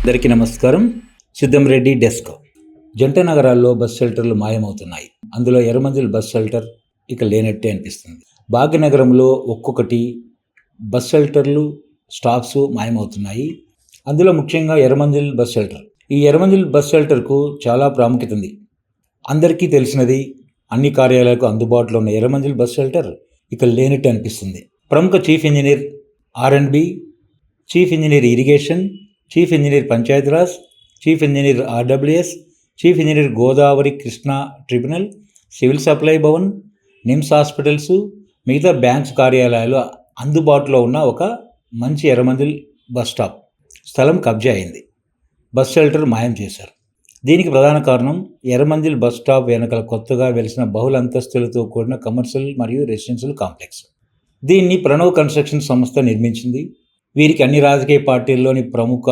అందరికీ నమస్కారం. సిద్ధంరెడ్డి డెస్క్. జంట నగరాల్లో బస్ షెల్టర్లు మాయమవుతున్నాయి. అందులో ఎర్రమంజిల్ బస్ షెల్టర్ ఇక లేనట్టే అనిపిస్తుంది. భాగ్యనగరంలో ఒక్కొక్కటి బస్ షెల్టర్లు స్టాప్స్ మాయమవుతున్నాయి. అందులో ముఖ్యంగా ఎర్రమంజిల్ బస్ షెల్టర్. ఈ ఎర్రమంజిల్ బస్ షెల్టర్కు చాలా ప్రాముఖ్యత ఉంది. అందరికీ తెలిసినది. అన్ని కార్యాలయాలకు అందుబాటులో ఉన్న ఎర్రమంజిల్ బస్ షెల్టర్ ఇక లేనట్టే అనిపిస్తుంది. ప్రముఖ chief engineer R&B, chief engineer irrigation, chief engineer Panchayati Raj, chief engineer RWS, chief engineer Godavari Krishna tribunal, civil supply Bhavan, NIMS hospitals, మిగతా బ్యాంక్స్ కార్యాలయాలు అందుబాటులో ఉన్న ఒక మంచి ఎర్రమంజిల్ బస్ స్టాప్ స్థలం కబ్జా అయింది. బస్ షెల్టర్ మాయం చేశారు. దీనికి ప్రధాన కారణం ఎర్రమంజిల్ బస్ స్టాప్ వెనకాల కొత్తగా వెలిసిన బహుళ అంతస్తులతో కూడిన కమర్షియల్ మరియు రెసిడెన్షియల్ కాంప్లెక్స్. దీన్ని ప్రణవ్ కన్స్ట్రక్షన్ సంస్థ నిర్మించింది. వీరికి అన్ని రాజకీయ పార్టీల్లోని ప్రముఖ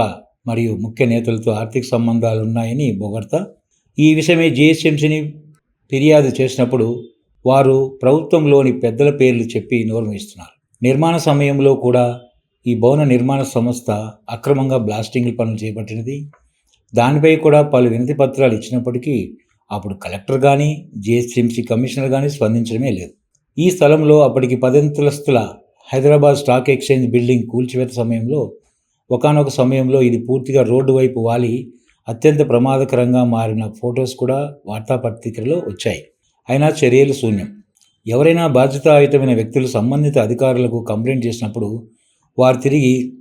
మరియు ముఖ్య నేతలతో ఆర్థిక సంబంధాలు ఉన్నాయని బొగడ్తా. ఈ విషయమై GHMCని ఫిర్యాదు చేసినప్పుడు వారు ప్రభుత్వంలోని పెద్దల పేర్లు చెప్పి నోరుమూయిస్తున్నారు. నిర్మాణ సమయంలో కూడా ఈ భవన నిర్మాణ సంస్థ అక్రమంగా బ్లాస్టింగ్ పనులు చేపట్టినది. దానిపై కూడా పలు వినతి పత్రాలు ఇచ్చినప్పటికీ అప్పుడు కలెక్టర్ కానీ GHMC కమిషనర్ కానీ స్పందించడమే లేదు. ఈ స్థలంలో అప్పటికి 10 అంతస్తుల హైదరాబాద్ స్టాక్ ఎక్స్చేంజ్ బిల్డింగ్ కూల్చివేత సమయంలో ఒకానొక సమయంలో ఇది పూర్తిగా రోడ్డు వైపు వాలి అత్యంత ప్రమాదకరంగా మారిన ఫొటోస్ కూడా వార్తాపత్రికల్లో వచ్చాయి. అయినా చర్యలు శూన్యం. ఎవరైనా బాధ్యతాయుతమైన వ్యక్తులు సంబంధిత అధికారులకు కంప్లైంట్ చేసినప్పుడు వారు తిరిగి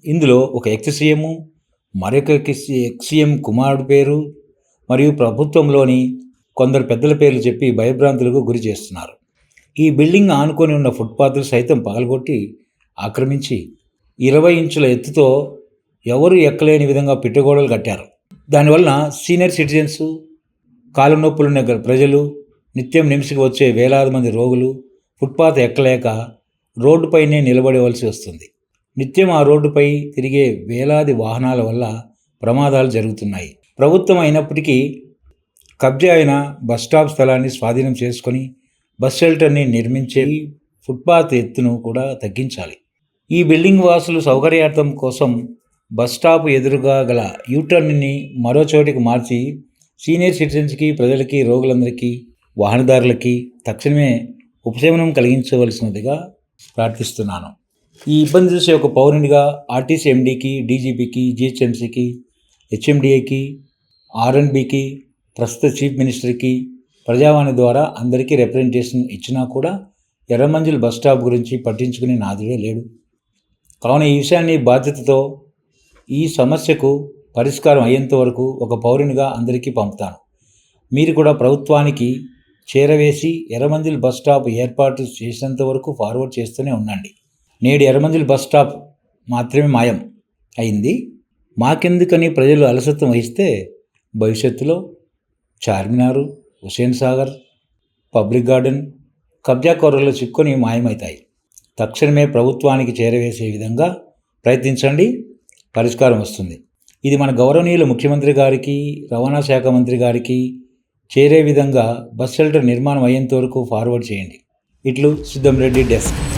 ఇందులో ఒక ఎక్స్-సీఎం, మరొక ఎక్స్-సీఎం కుమారుడు పేరు మరియు ప్రభుత్వంలోని కొందరు పెద్దల పేర్లు చెప్పి భయభ్రాంతులకు గురి చేస్తున్నారు. ఈ బిల్డింగ్ ఆనుకొని ఉన్న ఫుట్పాత్లు సైతం పగలగొట్టి ఆక్రమించి 20 ఇంచుల ఎత్తుతో ఎవరు ఎక్కలేని విధంగా పిట్టగోడలు కట్టారు. దానివల్ల సీనియర్ సిటిజన్స్, కాలు నొప్పులున్న ప్రజలు, నిత్యం నిమిషికి వచ్చే వేలాది మంది రోగులు ఫుట్పాత్ ఎక్కలేక రోడ్డుపైనే నిలబడవలసి వస్తుంది. నిత్యం ఆ రోడ్డుపై తిరిగే వేలాది వాహనాల వల్ల ప్రమాదాలు జరుగుతున్నాయి. ప్రభుత్వం అయినప్పటికీ కబ్జా అయిన బస్ స్టాప్ స్థలాన్ని స్వాధీనం చేసుకొని బస్ షెల్టర్ని నిర్మించే ఫుట్పాత్ ఎత్తును కూడా తగ్గించాలి. ఈ బిల్డింగ్ వాసులు సౌకర్యార్థం కోసం బస్ స్టాప్ ఎదురుగా గల యూటర్న్ని మరో చోటికి మార్చి సీనియర్ సిటిజన్స్కి, ప్రజలకి, రోగులందరికీ, వాహనదారులకి తక్షణమే ఉపశమనం కలిగించవలసినదిగా ప్రార్థిస్తున్నాను. ఈ ఇబ్బంది చూసే ఒక పౌరునిగా RTC MDకి, DGPకి, GHMCకి, HMDAకి, R&Bకి, ప్రస్తుత చీఫ్ మినిస్టర్కి ప్రజావాణి ద్వారా అందరికీ రిప్రజెంటేషన్ ఇచ్చినా కూడా ఎర్రమంజిల్ బస్ స్టాప్ గురించి పట్టించుకునే నాదుడే లేడు. కావున ఈ విషయాన్ని బాధ్యతతో ఈ సమస్యకు పరిష్కారం అయ్యేంత వరకు ఒక పౌరునిగా అందరికీ పంపుతాను. మీరు కూడా ప్రభుత్వానికి చేరవేసి ఎర్రమంజిల్ బస్ స్టాప్ ఏర్పాటు చేసేంత వరకు ఫార్వర్డ్ చేస్తూనే ఉండండి. నేడు ఎర్రమంజిల్ బస్ స్టాప్ మాత్రమే మాయం అయింది. మాకెందుకని ప్రజలు అలసత్వం వహిస్తే భవిష్యత్తులో చార్మినారు, హుస్సేన్ సాగర్, పబ్లిక్ గార్డెన్ కబ్జాకోరుల్లో చిక్కుని మాయమవుతాయి. తక్షణమే ప్రభుత్వానికి చేరవేసే విధంగా ప్రయత్నించండి. పరిష్కారం వస్తుంది. ఇది మన గౌరవనీయులు ముఖ్యమంత్రి గారికి, రవాణా శాఖ మంత్రి గారికి చేరే విధంగా బస్ షెల్టర్ నిర్మాణం అయ్యేంత వరకు ఫార్వర్డ్ చేయండి. ఇట్లు సిద్ధంరెడ్డి డెస్క్.